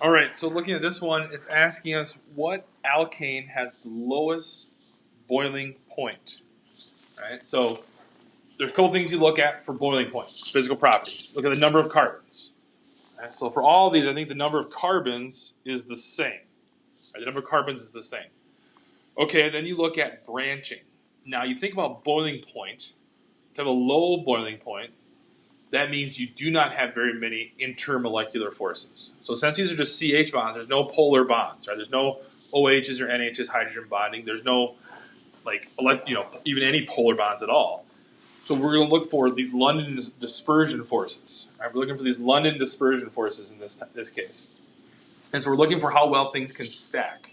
All right, so looking at this one, it's asking us what alkane has the lowest boiling point. All right, so there's a couple things you look at for boiling points, physical properties. Look at the number of carbons. All right, so for all of these, I think the number of carbons is the same. Right, the number of carbons is the same. Okay, then you look at branching. Now you think about boiling point. To have a low boiling point, that means you do not have very many intermolecular forces. So since these are just CH bonds, there's no polar bonds, right? There's no OHs or NHs hydrogen bonding. There's no even any polar bonds at all. So we're going to look for these London dispersion forces. Right? We're looking for these London dispersion forces in this case. And so we're looking for how well things can stack,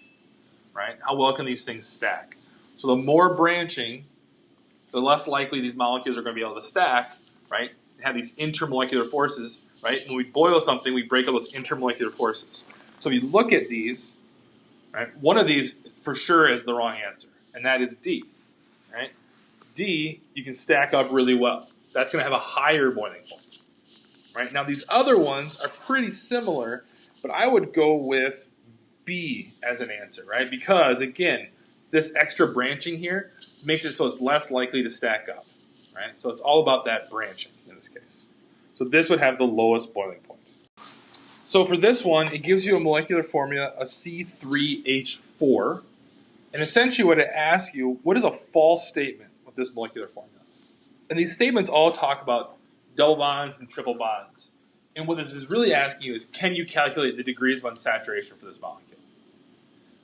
right? How well can these things stack? So the more branching, the less likely these molecules are going to be able to stack, right? Have these intermolecular forces, right? When we boil something, we break up those intermolecular forces. So if you look at these, right, one of these for sure is the wrong answer, and that is D, right? D, you can stack up really well. That's going to have a higher boiling point, right? Now these other ones are pretty similar, but I would go with B as an answer, right? Because again, this extra branching here makes it so it's less likely to stack up, right? So it's all about that branching in this case. So this would have the lowest boiling point. So for this one, it gives you a molecular formula, a C3H4. And essentially what it asks you, what is a false statement with this molecular formula? And these statements all talk about double bonds and triple bonds. And what this is really asking you is, can you calculate the degrees of unsaturation for this molecule?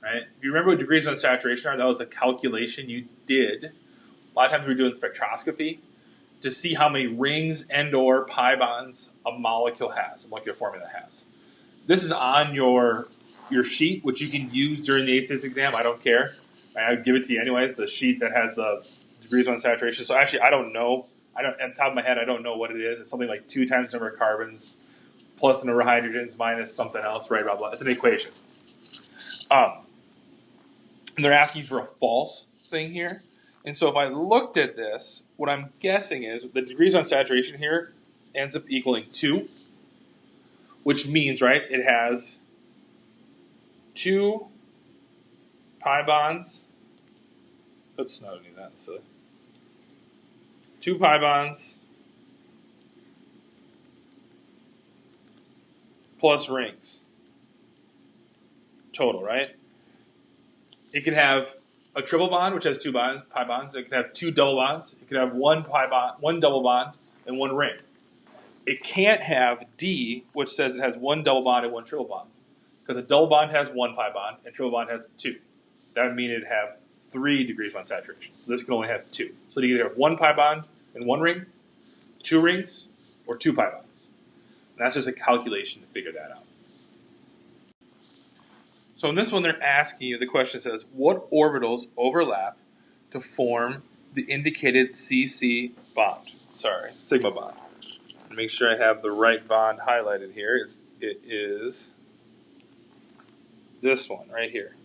Right? If you remember what degrees of unsaturation are, that was a calculation you did. A lot of times we were doing spectroscopy to see how many rings and or pi bonds a molecule has, a molecular formula has. This is on your sheet, which you can use during the ACS exam. I don't care. I would give it to you anyways, the sheet that has the degrees of unsaturation. So actually, I don't know. At the top of my head, I don't know what it is. It's something like 2 times the number of carbons plus the number of hydrogens minus something else, right, blah, blah. It's an equation. And they're asking for a false thing here. And so if I looked at this, what I'm guessing is the degrees of unsaturation here ends up equaling 2, which means, right, it has 2 pi bonds. Oops, no, I don't need that. So 2 pi bonds plus rings total, right? It could have a triple bond, which has 2 pi bonds. It could have 2 double bonds. It could have 1 pi bond, 1 double bond, and 1 ring. It can't have D, which says it has 1 double bond and 1 triple bond, because a double bond has 1 pi bond and triple bond has 2. That would mean it'd have 3 degrees of unsaturation. So this can only have 2. So you either have 1 pi bond and 1 ring, 2 rings, or 2 pi bonds. And that's just a calculation to figure that out. So in this one, they're asking you, the question says, what orbitals overlap to form the indicated CC bond? Sorry, sigma bond. And make sure I have the right bond highlighted here. It is this one right here.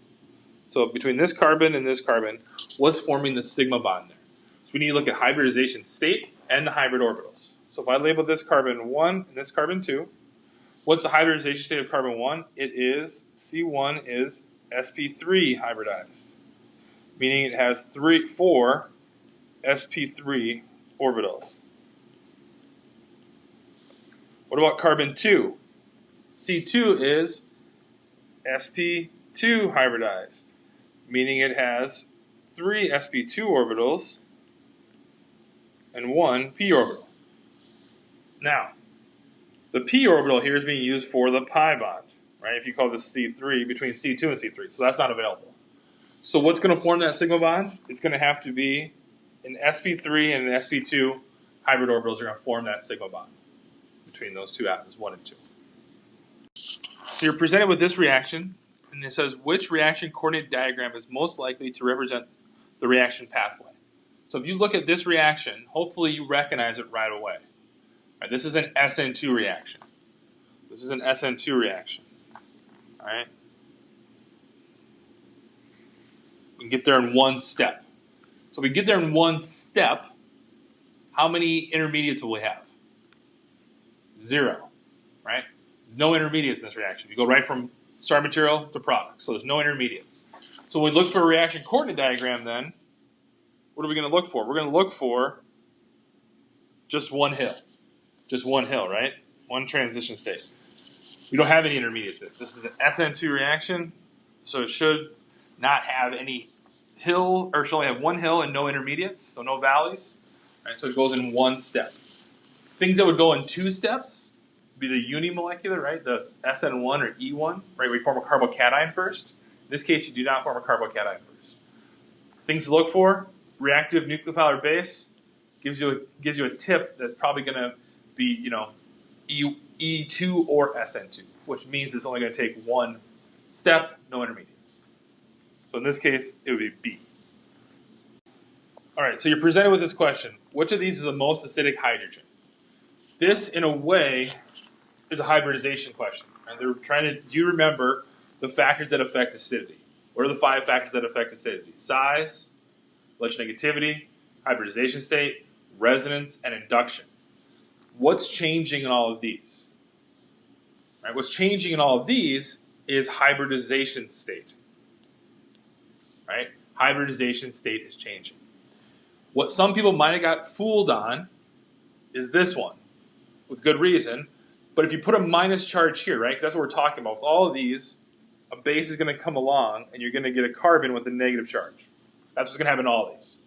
So between this carbon and this carbon, what's forming the sigma bond there? So we need to look at hybridization state and the hybrid orbitals. So if I label this carbon 1 and this carbon 2, what's the hybridization state of carbon 1? It is, C1 is sp3 hybridized, meaning it has 4 sp3 orbitals. What about carbon 2? C2 is sp2 hybridized, meaning it has 3 sp2 orbitals and 1 p orbital. Now, the p orbital here is being used for the pi bond, right? If you call this C3, between C2 and C3. So that's not available. So what's going to form that sigma bond? It's going to have to be an sp3 and an sp2 hybrid orbitals are going to form that sigma bond between those two atoms, 1 and 2. So you're presented with this reaction, and it says which reaction coordinate diagram is most likely to represent the reaction pathway. So if you look at this reaction, hopefully you recognize it right away. Right, this is an Sn2 reaction. This is an Sn2 reaction. All right? We can get there in one step. So if we get there in one step, how many intermediates will we have? 0. Right? no intermediates in this reaction. You go right from starting material to product, so there's no intermediates. So when we look for a reaction coordinate diagram then, what are we going to look for? We're going to look for just one hill. Just one hill, right? One transition state. We don't have any intermediates. This is an Sn2 reaction, so it should not have any hill, or it should only have one hill and no intermediates, so no valleys. Right, so it goes in one step. Things that would go in two steps would be the unimolecular, right? The Sn1 or E1, right? We form a carbocation first. In this case, you do not form a carbocation first. Things to look for: reactive nucleophile base gives you a tip that's probably going to be, you know, E2 or Sn2, which means it's only going to take one step, no intermediates. So in this case, it would be B. All right, so you're presented with this question: which of these is the most acidic hydrogen? This, in a way, is a hybridization question. And they're trying to, do you remember the factors that affect acidity? What are the 5 factors that affect acidity? Size, electronegativity, hybridization state, resonance, and induction. What's changing in all of these? Right, what's changing in all of these is hybridization state. Right? Hybridization state is changing. What some people might have got fooled on is this one, with good reason. But if you put a minus charge here, right, because that's what we're talking about. With all of these, a base is going to come along, and you're going to get a carbon with a negative charge. That's what's going to happen in all of these.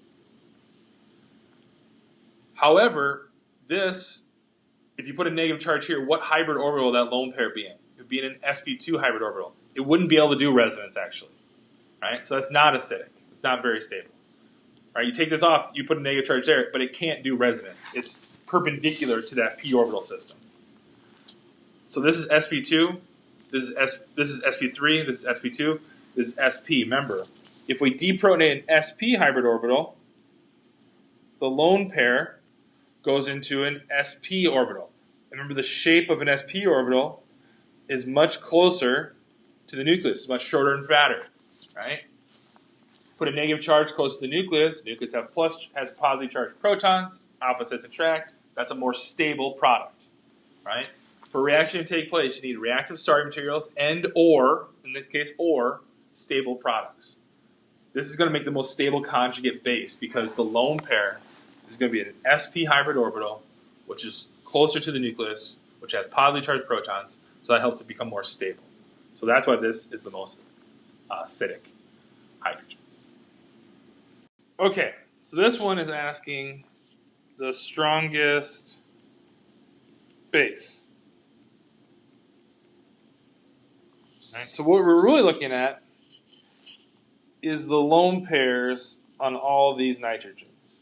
However, this, if you put a negative charge here, what hybrid orbital will that lone pair be in? It would be in an sp2 hybrid orbital. It wouldn't be able to do resonance, actually. Right? So that's not acidic. It's not very stable. Right? You take this off, you put a negative charge there, but it can't do resonance. It's perpendicular to that p orbital system. So this is sp2, this is sp3, this is sp2, this is sp. Remember, if we deprotonate an sp hybrid orbital, the lone pair goes into an sp orbital. And remember, the shape of an sp orbital is much closer to the nucleus. It's much shorter and fatter, right? Put a negative charge close to the nucleus. Nucleus has positively charged protons. Opposites attract. That's a more stable product, right? For a reaction to take place, you need reactive starting materials and or, in this case, or stable products. This is going to make the most stable conjugate base because the lone pair is going to be an sp hybrid orbital, which is closer to the nucleus, which has positively charged protons, so that helps it become more stable. So that's why this is the most acidic hydrogen. Okay, so this one is asking the strongest base. Right, so what we're really looking at is the lone pairs on all these nitrogens,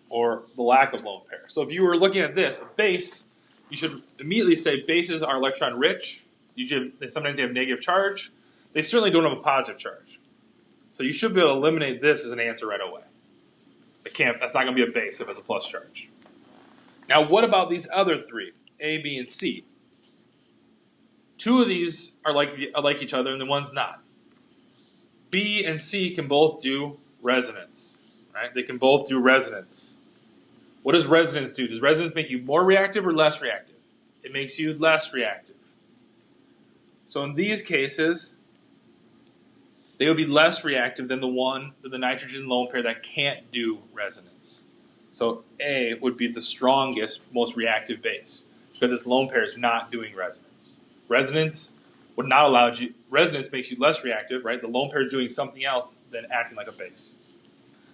or the lack of lone pair. So if you were looking at this, a base, you should immediately say bases are electron rich. Sometimes they have negative charge. They certainly don't have a positive charge. So you should be able to eliminate this as an answer right away. That's not going to be a base if it's a plus charge. Now what about these other 3, A, B, and C? 2 of these are like each other and the one's not. B and C can both do resonance. Right? They can both do resonance. What does resonance do? Does resonance make you more reactive or less reactive? It makes you less reactive. So in these cases, they would be less reactive than the nitrogen lone pair that can't do resonance. So A would be the strongest, most reactive base because this lone pair is not doing resonance. Resonance would not allow you. Resonance makes you less reactive, right? The lone pair is doing something else than acting like a base.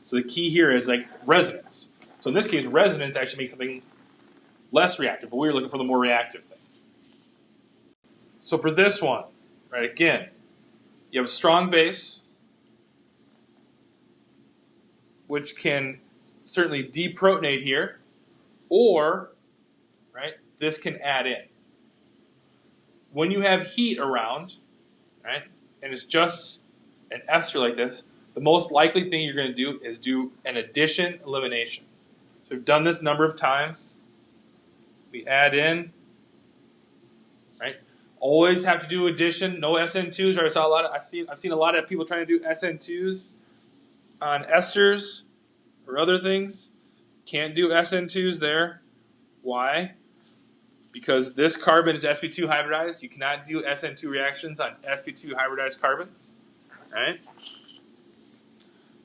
So the key here is like resonance. So in this case, resonance actually makes something less reactive, but we were looking for the more reactive thing. So for this one, right, again, you have a strong base, which can certainly deprotonate here, or, right, this can add in. When you have heat around, right, and it's just an ester like this, the most likely thing you're going to do is do an addition elimination. So we've done this a number of times. We add in, right? Always have to do addition, no Sn2s. Right? I've seen a lot of people trying to do Sn2s on esters or other things. Can't do Sn2s there. Why? because this carbon is sp2 hybridized, you cannot do Sn2 reactions on sp2 hybridized carbons. All right?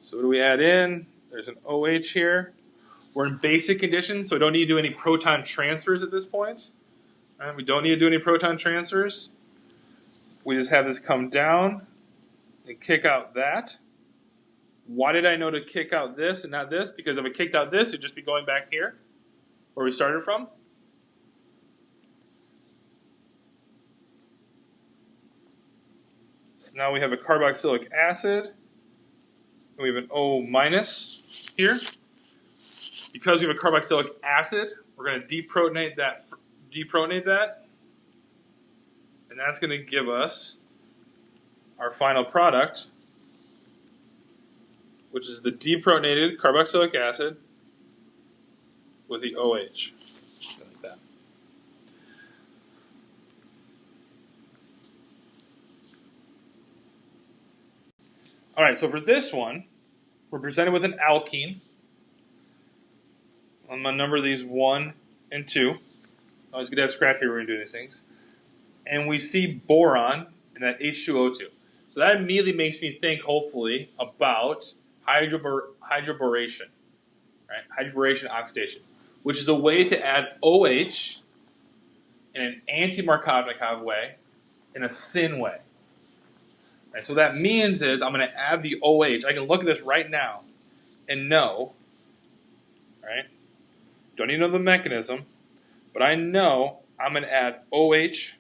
So what do we add in? There's an OH here. We're in basic conditions, so we don't need to do any proton transfers at this point. All right? We don't need to do any proton transfers. We just have this come down and kick out that. Why did I know to kick out this and not this? Because if I kicked out this, it'd just be going back here, where we started from. So now we have a carboxylic acid, and we have an O- here. Because we have a carboxylic acid, we're going to deprotonate that, and that's going to give us our final product, which is the deprotonated carboxylic acid with the OH. Like that. All right, so for this one, we're presented with an alkene. I'm going to number these 1 and 2. Always good to have scrap here when we do these things. And we see boron in that H2O2. So that immediately makes me think, hopefully, about hydroboration, right? Hydroboration oxidation, which is a way to add OH in an anti-Markovnikov way, in a Sn way. Right, so what that means is I'm going to add the OH. I can look at this right now and know, right? Don't even know the mechanism, but I know I'm going to add OH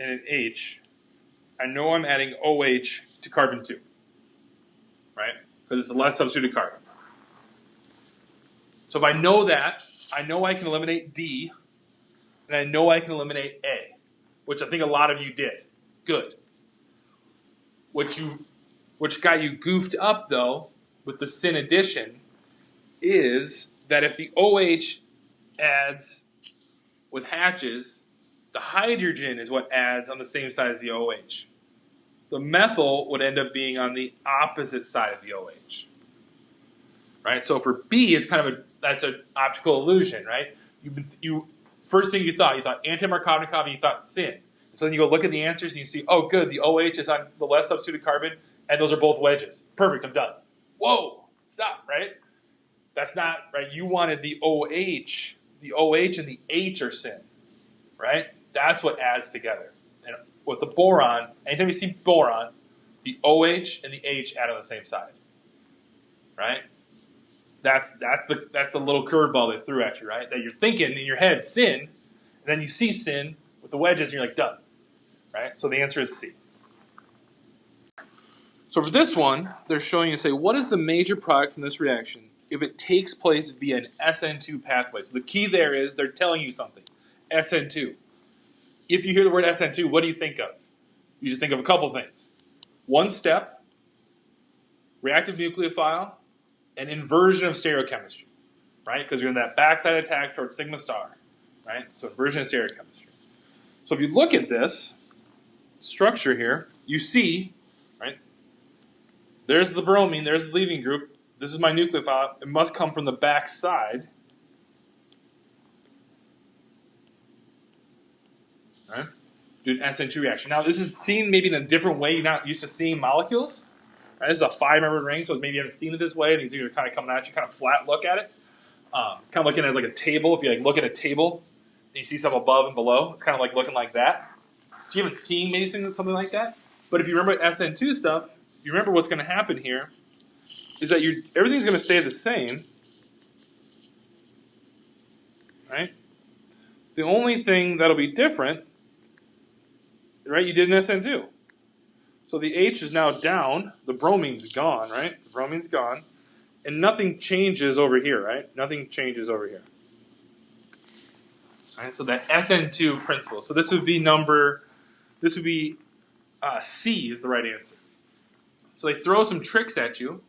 and an H. I know I'm adding OH to carbon 2, right? Because it's a less substituted carbon. So if I know that, I know I can eliminate D, and I know I can eliminate A, which I think a lot of you did. Good. Which got you goofed up, though, with the Sn addition, is that if the OH adds with hatches, the hydrogen is what adds on the same side as the OH. The methyl would end up being on the opposite side of the OH. Right? So for B, it's kind of that's an optical illusion, right? First thing you thought anti-Markovnikov and you thought Sn. So then you go look at the answers and you see, oh good, the OH is on the less substituted carbon, and those are both wedges. Perfect, I'm done. Whoa, stop, right? That's not, right? You wanted the OH and the H are Sn, right? That's what adds together. And with the boron, anytime you see boron, the OH and the H add on the same side, right? That's the little curveball they threw at you, right? That you're thinking in your head Sn, and then you see Sn with the wedges, and you're like, done, right? So the answer is C. So for this one, they're showing you, say, what is the major product from this reaction if it takes place via an Sn2 pathway? So the key there is they're telling you something. Sn2. If you hear the word Sn2, what do you think of? You should think of a couple things. One step, reactive nucleophile, and inversion of stereochemistry, right? Because you're in that backside attack towards sigma star, right? So inversion of stereochemistry. So if you look at this structure here, you see, right? There's the bromine, there's the leaving group. This is my nucleophile. It must come from the back side. Right? Do an Sn2 reaction. Now, this is seen maybe in a different way. You're not used to seeing molecules. Right? This is a 5-membered ring, so maybe you haven't seen it this way, and these are kind of coming at you, kind of flat look at it. Kind of looking at it like a table. If you look at a table and you see stuff above and below, it's kind of like looking like that. So you haven't seen maybe something like that. But if you remember Sn2 stuff, you remember what's going to happen here is that everything's going to stay the same. Right? The only thing that'll be different, right, you did an Sn2. So the H is now down, the bromine's gone, right? The bromine's gone, and nothing changes over here, right? Nothing changes over here. All right, so that Sn2 principle. So this would be C is the right answer. So they throw some tricks at you.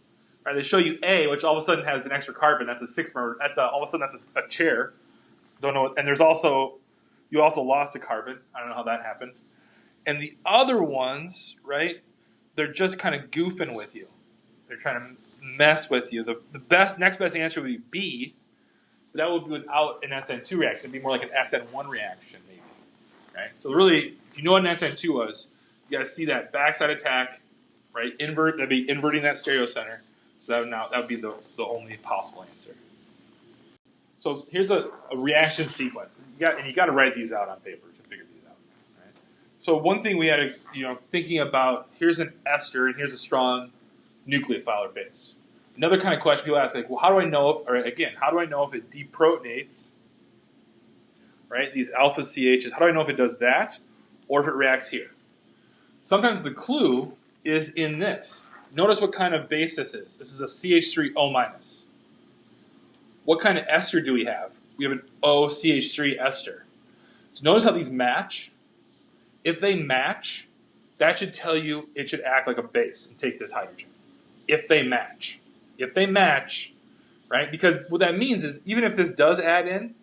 Right, they show you A, which all of a sudden has an extra carbon. That's a 6-member. All of a sudden that's a chair. Don't know. And you also lost a carbon. I don't know how that happened. And the other ones, right? They're just kind of goofing with you. They're trying to mess with you. The next best answer would be B, but that would be without an Sn2 reaction. It'd be more like an Sn1 reaction, maybe. Right? So really, if you know what an Sn2 was, you guys see that backside attack, right? That'd be inverting that stereocenter. So that would be the only possible answer. So here's a reaction sequence. You got to write these out on paper to figure these out. Right? So one thing we had to, thinking about, here's an ester and here's a strong nucleophile or base. Another kind of question people ask, like, well, how do I know if it deprotonates, right? These alpha CHs, how do I know if it does that or if it reacts here? Sometimes the clue is in this. Notice what kind of base this is. This is a CH3O-. What kind of ester do we have? We have an OCH3 ester. So notice how these match. If they match, that should tell you it should act like a base and take this hydrogen. If they match. If they match, right? Because what that means is even if this does add in,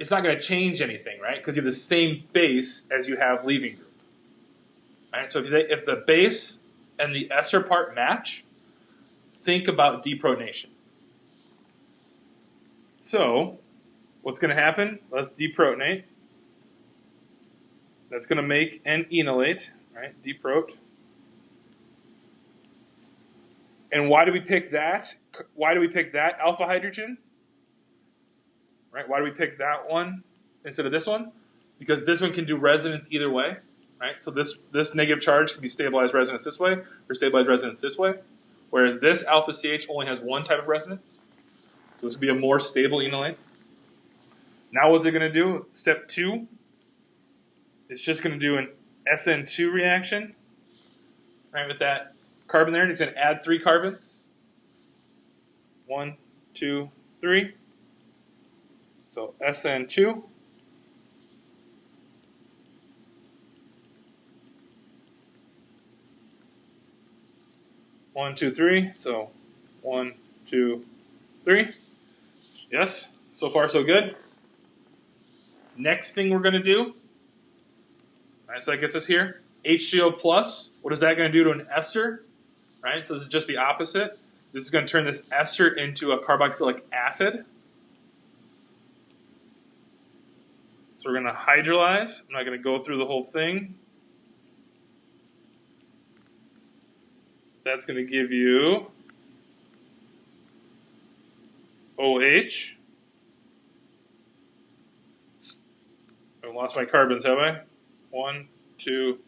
it's not going to change anything, right? Because you have the same base as you have leaving group. Right? So if the base and the ester part match, think about deprotonation. So what's going to happen? Let's deprotonate. That's going to make an enolate, right? Deprot. And why do we pick that? Why do we pick that alpha hydrogen? Right? Why do we pick that one instead of this one? Because this one can do resonance either way. Right? So this negative charge can be stabilized resonance this way or stabilized resonance this way. Whereas this alpha CH only has one type of resonance. So this would be a more stable enolate. Now what's it going to do? Step 2. It's just going to do an Sn2 reaction. Right, with that carbon there. And it's going to add 3 carbons. 1, 2, 3. So Sn2. One, two, three. So 1, 2, 3. Yes. So far, so good. Next thing we're going to do. All right, so that gets us here. HCO plus. What is that going to do to an ester? Right. So this is just the opposite. This is going to turn this ester into a carboxylic acid. So we're going to hydrolyze. I'm not going to go through the whole thing. That's going to give you OH. I lost my carbons, have I? 1, 2,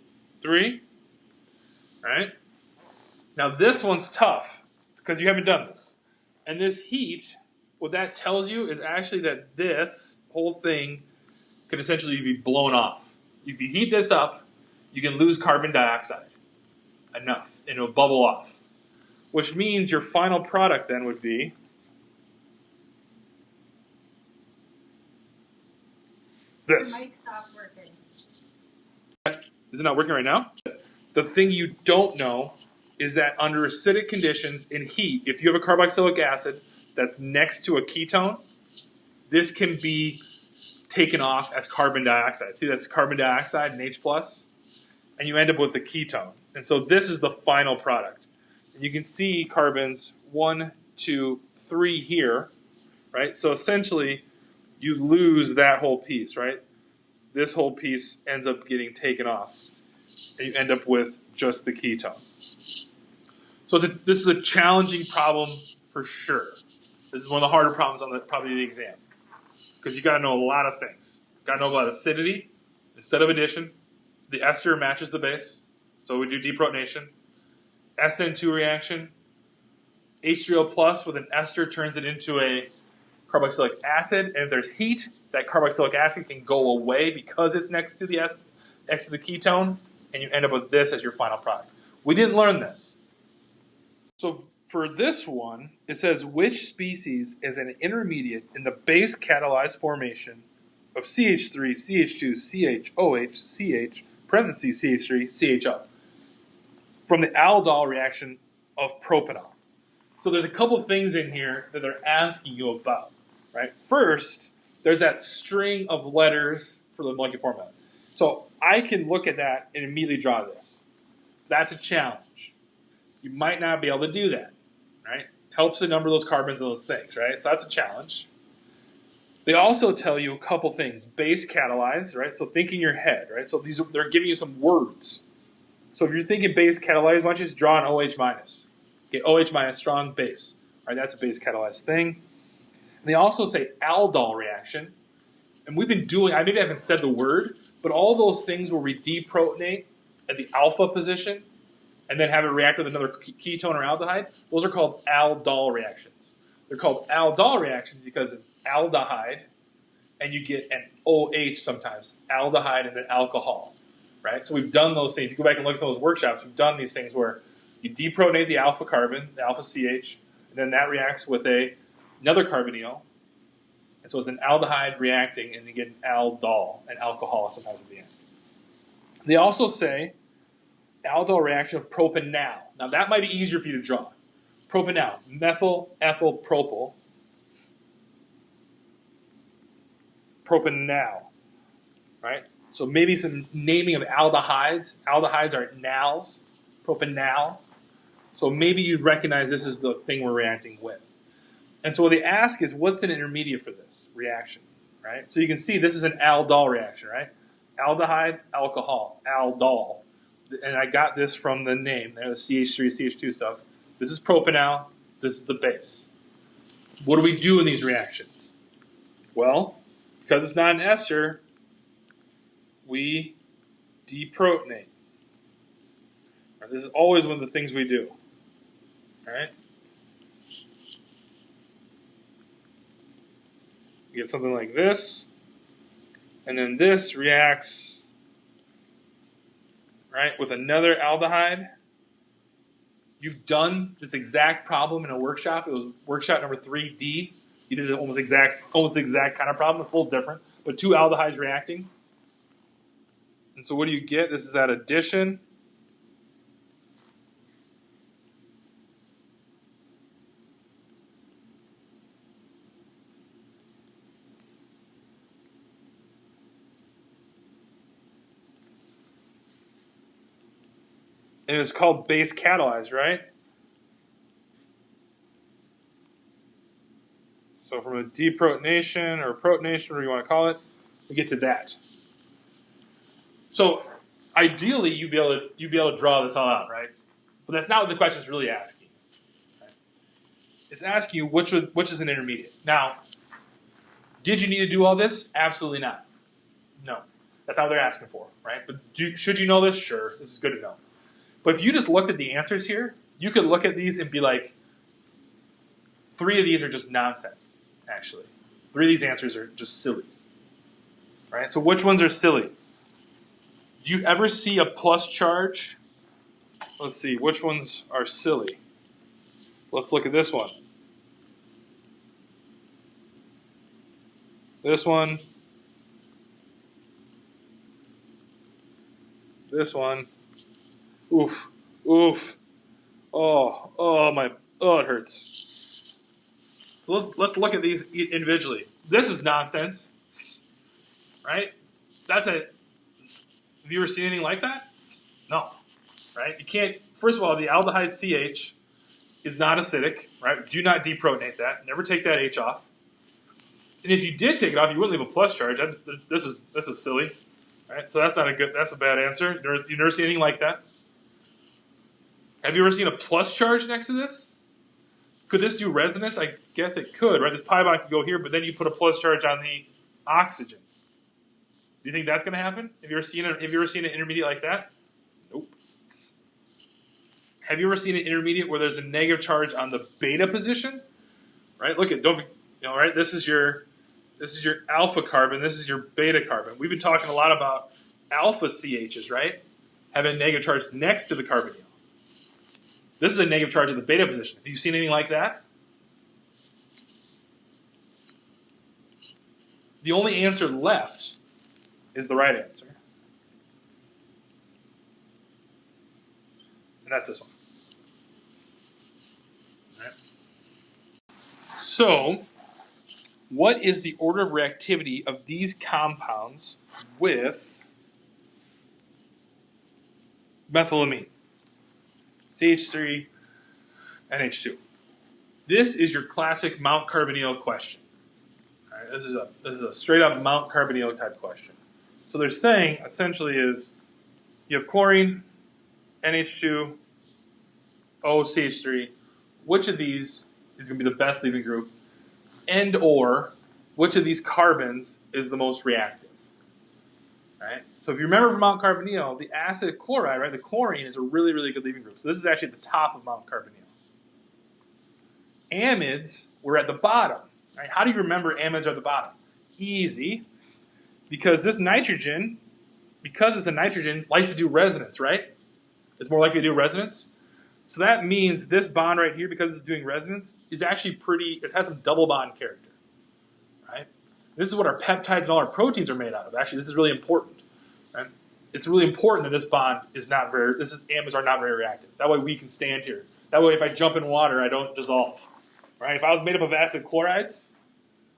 3. All right. Now this one's tough because you haven't done this. And this heat, what that tells you is actually that this whole thing can essentially be blown off. If you heat this up, you can lose carbon dioxide. Enough, and it'll bubble off. Which means your final product then would be this. The mic stopped working. Is it not working right now? The thing you don't know is that under acidic conditions in heat, if you have a carboxylic acid that's next to a ketone, this can be taken off as carbon dioxide. See, that's carbon dioxide and H+, and you end up with the ketone. And so this is the final product. And you can see carbons 1, 2, 3 here, right? So essentially, you lose that whole piece, right? This whole piece ends up getting taken off. And you end up with just the ketone. So this is a challenging problem for sure. This is one of the harder problems on probably the exam. Because you got to know a lot of things. Got to know about acidity instead of addition. The ester matches the base. So we do deprotonation. Sn2 reaction. H3O plus with an ester turns it into a carboxylic acid. And if there's heat, that carboxylic acid can go away because it's next to the ketone. And you end up with this as your final product. We didn't learn this. So for this one, it says which species is an intermediate in the base catalyzed formation of CH3, CH2, CH, OH, CH, parentheses CH3, CHO. From the Aldol reaction of propanol. So there's a couple of things in here that they're asking you about, right? First, there's that string of letters for the molecular formula. So I can look at that and immediately draw this. That's a challenge. You might not be able to do that, right? Helps to number those carbons and those things, right? So that's a challenge. They also tell you a couple things. Base catalyzed, right? So think in your head, right? So they're giving you some words. So if you're thinking base catalyzed, why don't you just draw an OH minus? Okay, OH minus, strong base. All right, that's a base catalyzed thing. And they also say Aldol reaction. And we've been doing, I maybe haven't said the word, but all those things where we deprotonate at the alpha position and then have it react with another ketone or aldehyde, those are called aldol reactions. They're called aldol reactions because it's aldehyde, and you get an OH sometimes, aldehyde and then alcohol, right? So we've done those things. If you go back and look at some of those workshops, we've done these things where you deprotonate the alpha carbon, the alpha CH, and then that reacts with another carbonyl, and so it's an aldehyde reacting, and you get an aldol, an alcohol sometimes at the end. They also say aldol reaction of propanal. Now that might be easier for you to draw. Propanal, methyl ethyl propyl. Propanal, right? So maybe some naming of aldehydes. Aldehydes are nals, propanal. So maybe you recognize this is the thing we're reacting with. And so what they ask is, what's an intermediate for this reaction, right? So you can see this is an aldol reaction, right? Aldehyde, alcohol, aldol. And I got this from the name there, the CH3, CH2 stuff. This is propanal. This is the base. What do we do in these reactions? Well, because it's not an ester, we deprotonate. Right, this is always one of the things we do. All right? You get something like this, and then this reacts, right, with another aldehyde. You've done this exact problem in a workshop. It was workshop number 3D. You did an almost exact kind of problem. It's a little different, but two aldehydes reacting. And so what do you get? This is that addition. And it's called base catalyzed, right? So from a deprotonation or protonation, whatever you want to call it, we get to that. So ideally, you'd be able to draw this all out, right? But that's not what the question is really asking. Right? It's asking you which is an intermediate. Now, did you need to do all this? Absolutely not. No, that's not what they're asking for, right? But should you know this? Sure, this is good to know. But if you just looked at the answers here, you could look at these and be like, 3 of these are just nonsense, actually. 3 of these answers are just silly. Right? So which ones are silly? Do you ever see a plus charge? Let's see, which ones are silly? Let's look at this one. This one. This one. Oof, oof. It hurts. So let's look at these individually. This is nonsense, right? Have you ever seen anything like that? No, right? You can't, first of all, the aldehyde CH is not acidic, right? Do not deprotonate that. Never take that H off. And if you did take it off, you wouldn't leave a plus charge. This is silly, right? So that's a bad answer. You've never seen anything like that. Have you ever seen a plus charge next to this? Could this do resonance? I guess it could, right? This pi bond could go here, but then you put a plus charge on the oxygen. Do you think that's going to happen? Have you ever seen an intermediate like that? Nope. Have you ever seen an intermediate where there's a negative charge on the beta position? Right? Look at right? This is your alpha carbon. This is your beta carbon. We've been talking a lot about alpha CHs, right? Having a negative charge next to the carbonyl. This is a negative charge at the beta position. Have you seen anything like that? The only answer left is the right answer. And that's this one. All right. So, what is the order of reactivity of these compounds with methylamine? CH3, NH2. This is your classic Mount Carbonyl question. Right? All right, this is a straight up Mount Carbonell type question. So they're saying essentially is you have chlorine, NH2, OCH3. Which of these is going to be the best leaving group, and or which of these carbons is the most reactive? Right? So if you remember from Mount Carbonell, the acid chloride, right, the chlorine is a really, really good leaving group. So this is actually at the top of Mount Carbonell. Amides were at the bottom. Right? How do you remember amides are at the bottom? Easy. Because this nitrogen, because it's a nitrogen, likes to do resonance, right? It's more likely to do resonance. So that means this bond right here, because it's doing resonance, is actually it has some double bond character. Right? This is what our peptides and all our proteins are made out of. Actually, this is really important. Right? It's really important that this bond is not very, amides are not very reactive. That way we can stand here. That way if I jump in water, I don't dissolve. Right? If I was made up of acid chlorides,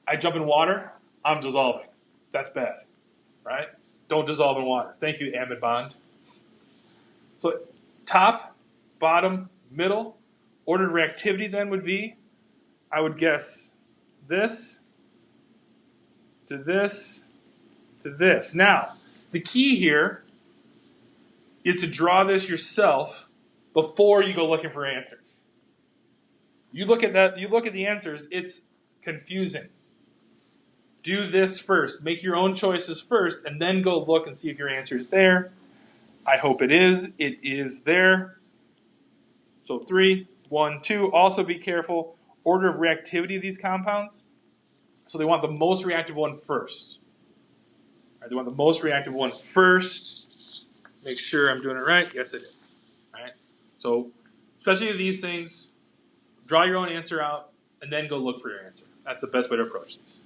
I jump in water, I'm dissolving. That's bad. Right? Don't dissolve in water. Thank you, amide bond. So top, bottom, middle, ordered reactivity then would be, I would guess this to this to this. Now, the key here is to draw this yourself before you go looking for answers. You look at that, you look at the answers, it's confusing. Do this first. Make your own choices first, and then go look and see if your answer is there. I hope it is. It is there. So 3, 1, 2. Also be careful. Order of reactivity of these compounds. So they want the most reactive one first. All right, they want the most reactive one first. Make sure I'm doing it right. Yes, I did. All right. So especially these things, draw your own answer out, and then go look for your answer. That's the best way to approach these.